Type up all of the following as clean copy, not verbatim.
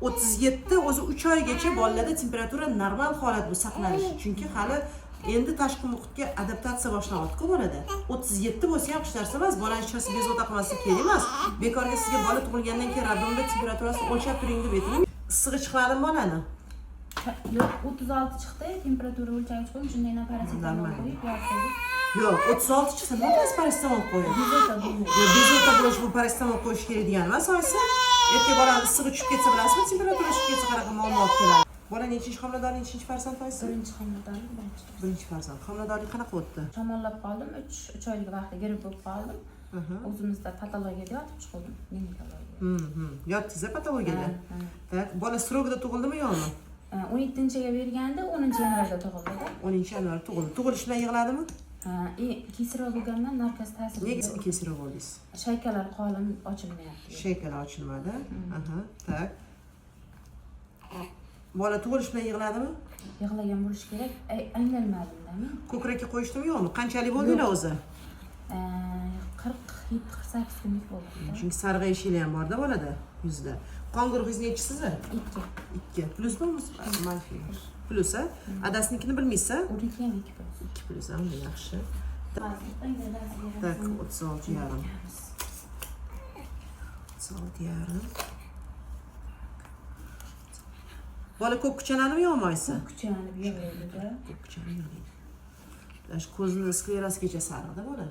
37 o'zi 3 oygacha bolalarda temperatura normal holat bu saqlanishi. Chunki hali endi tashqi muhitga adaptatsiya boshlanayotgan bo'ladi. 37 bo'lsa ham hech narsa emas, bolani ichasi bezovta qilmaslik kerak emas. Bekorga sizga bola tug'ilgandan keyin radonda temperaturasini o'lchab turing deb aytdim. Issig'i chiqmadimi bolani? Yo'q, 36 chiqdi, temperatura o'lchagich qo'yib, shunday paracetamol qo'yib yotdi. Yo'q, 36 chiqsa nima qilasiz paracetamol qo'yib? Bezovta bo'lmaydi. Yo'q, bezovta bo'lish bu paracetamol qo'yish kerak degani emas, oyisi. Ertaga bolani issig'i tushib ketsa bilasizmi, temperatura tushib ketsa qanaqa muammo olib keladi? Bola nechinchi homilador, nechinchi farzand oyisi? Birinchi homilador, Birinchi farzand. Homiladorlik qanaqa o'tdi? Shamollab qoldim, 3 oylik vaqtda gripp bo'lib qoldim. O'zimizda patologiyada yotib chiqdim, ginekologiya. Yotdingiz patologiyada? Tak, bola srogida tug'ildimi yo'qmi? 17-ga berganda 10-yanvarda tug'ildi. 10-yanvar tug'ildi. Tug'ilish bilan yig'ladimi? Kesirov bo'lganman, narkoz ta'sirida. Nega kesirov bo'ldingiz? Shaykalar qolim ochilmayapti. Shaykalar ochilmadi. Tak. Bola tug'ilish bilan yig'ladimi? Yig'lagan bo'lish kerak. Anglanmadim-da. Ko'krakka qo'yishdimi yo'qmi? Qanchalik bo'ldinglar o'zi? 47-48 kunlik bo'ldi. Chunki sarg'ayishlar ham bor-da bolada yuzda. Qon guruhingiz nechi sizni? 2. Plusmi? Manfiy. Plus a? Adasinikini bilmaysiz-a? Uniki ham 2 plus. 2 plus ham yaxshi. Tak, 36 yarim. 36 yarim. Bola ko'p kuchanadimi yo'qmi oyisi? Ko'p kuchanib yig'laydi-da. Ko'p kuchanib yig'laydi. Shu ko'zini sklerasigacha sariq-da bola.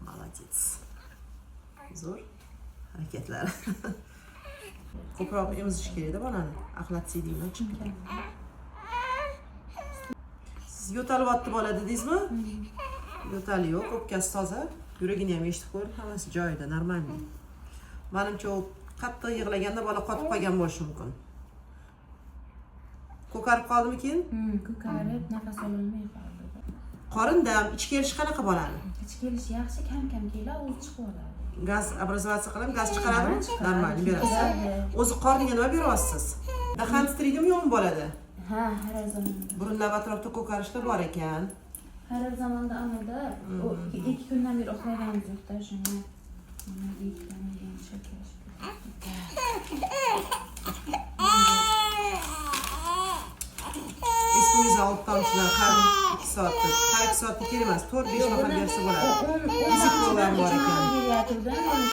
Молодец. Zo'r harakatlar. Ko'proq emizish kerak-da bolani. Axlatsidingmi chiqib. Siz yo'talyapti bola dedingizmi? Yo'tali yo'q, o'pkasi toza. Yuragini ham eshitib ko'rdim, hammasi joyida, normal. Menimcha u qattiq yig'laganda bola qotib qolgan bo'lishi mumkin. Ko'karib qoldimi keyin? Ko'karib, nafas ololmay qoldi. Qorindam, ichki kelish qanaqa bolani? Ichki kelish yaxshi, kam-kam keladi, o'zi chiqib oladi. Gaz obrazvatsiya qiladimi? Gaz chiqaradimi? Normal berasiz. O'zi qorniga nima beryapsiz? Daxantiridimi yo'qmi bolada? Ha, har zaman. Burunlar atrofida ko'karishlar bor ekan. Har zamonda amada 2 kundan beri uxlaganimiz yo'q-da, shunga. Mana 2 kundan keyin chekilish. Espumizni olib tomchilar har 2 soatda. Har 2 soatda kerak emas, 4-5 nafar bersa bo'ladi. Fizik program bor ekan.